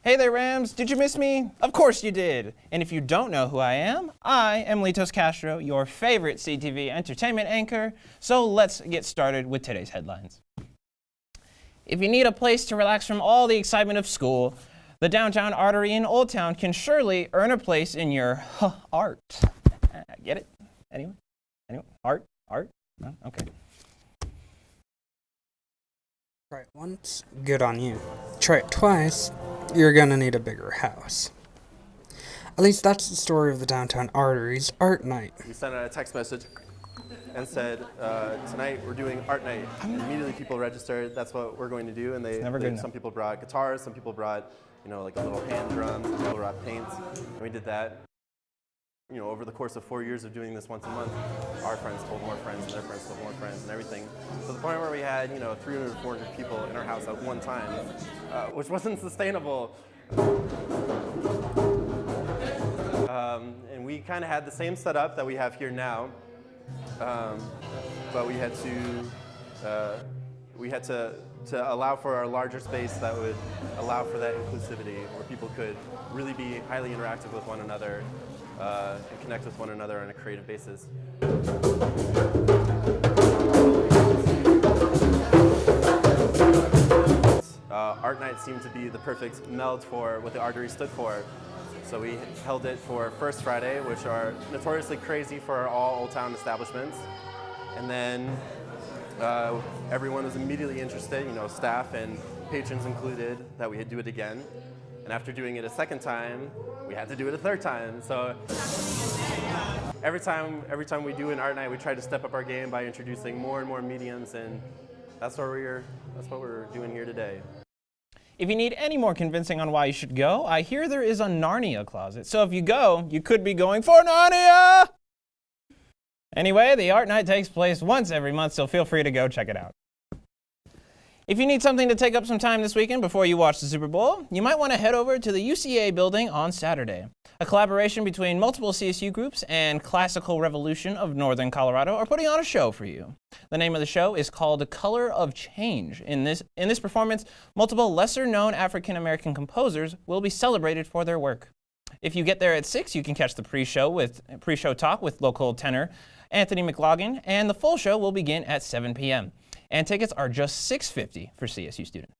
Hey there, Rams. Did you miss me? Of course you did. And if you don't know who I am Litos Castro, your favorite CTV entertainment anchor. So let's get started with today's headlines. If you need a place to relax from all the excitement of school, the downtown artery in Old Town can surely earn a place in your art. Get it? Anyone? Anyone? Art? No? Okay. Try it once, good on you. Try it twice, you're gonna need a bigger house. At least that's the story of the downtown artery's art night. We sent out a text message and said, tonight we're doing art night. Immediately people registered, that's what we're going to do. And some people brought guitars, some people brought, like a little hand drum, some people brought paints, and we did that. Over the course of 4 years of doing this once a month, our friends told more friends, and their friends told more friends, and everything. To the point where we had, 300 or 400 people in our house at one time, which wasn't sustainable. And we kind of had the same setup that we have here now, but we had to allow for a larger space that would allow for that inclusivity, where people could really be highly interactive with one another. And connect with one another on a creative basis. Art night seemed to be the perfect meld for what the artery stood for. So we held it for First Friday, which are notoriously crazy for all Old Town establishments. And then everyone was immediately interested, staff and patrons included, that we had do it again. And after doing it a second time, we had to do it a third time. So every time we do an art night, we try to step up our game by introducing more and more mediums, and that's what we're doing here today. If you need any more convincing on why you should go, I hear there is a Narnia Closet. So if you go, you could be going for Narnia! Anyway, the art night takes place once every month, so feel free to go check it out. If you need something to take up some time this weekend before you watch the Super Bowl, you might want to head over to the UCA building on Saturday. A collaboration between multiple CSU groups and Classical Revolution of Northern Colorado are putting on a show for you. The name of the show is called Color of Change. In this performance, multiple lesser-known African-American composers will be celebrated for their work. If you get there at 6, you can catch the pre-show talk with local tenor Anthony McLaughlin, and the full show will begin at 7 p.m. And tickets are just $6.50 for CSU students.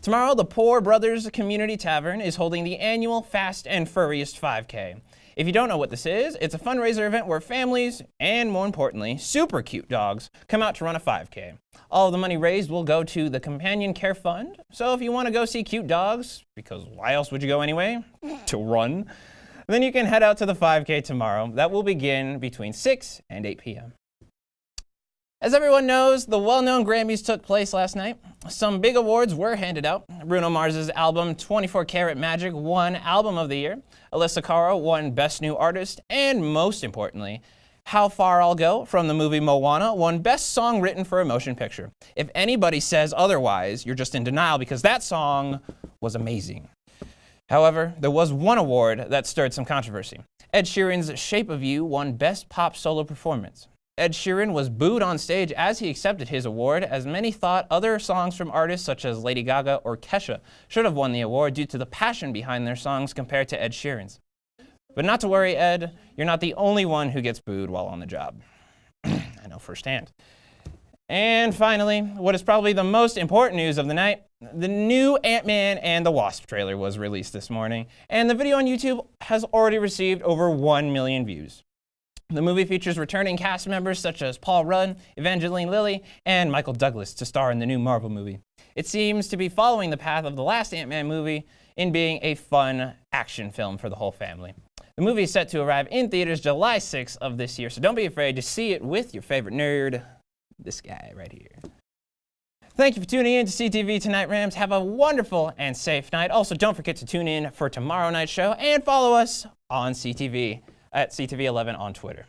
Tomorrow, the Poor Brothers Community Tavern is holding the annual Fast and Furriest 5K. If you don't know what this is, it's a fundraiser event where families, and more importantly, super cute dogs, come out to run a 5K. All of the money raised will go to the Companion Care Fund, so if you want to go see cute dogs, because why else would you go anyway? To run. Then you can head out to the 5K tomorrow. That will begin between 6 and 8 p.m. As everyone knows, the well-known Grammys took place last night. Some big awards were handed out. Bruno Mars's album 24 Karat Magic won Album of the Year. Alyssa Cara won Best New Artist. And most importantly, How Far I'll Go from the movie Moana won Best Song Written for a Motion Picture. If anybody says otherwise, you're just in denial because that song was amazing. However, there was one award that stirred some controversy. Ed Sheeran's Shape of You won Best Pop Solo Performance. Ed Sheeran was booed on stage as he accepted his award, as many thought other songs from artists such as Lady Gaga or Kesha should have won the award due to the passion behind their songs compared to Ed Sheeran's. But not to worry, Ed, you're not the only one who gets booed while on the job. I know firsthand. And finally, what is probably the most important news of the night, the new AntMan and the Wasp trailer was released this morning, and the video on YouTube has already received over 1 million views. The movie features returning cast members such as Paul Rudd, Evangeline Lilly, and Michael Douglas to star in the new Marvel movie. It seems to be following the path of the last Ant-Man movie in being a fun action film for the whole family. The movie is set to arrive in theaters July 6th of this year, so don't be afraid to see it with your favorite nerd, this guy right here. Thank you for tuning in to CTV Tonight, Rams. Have a wonderful and safe night. Also, don't forget to tune in for tomorrow night's show and follow us on CTV at CTV11 on Twitter.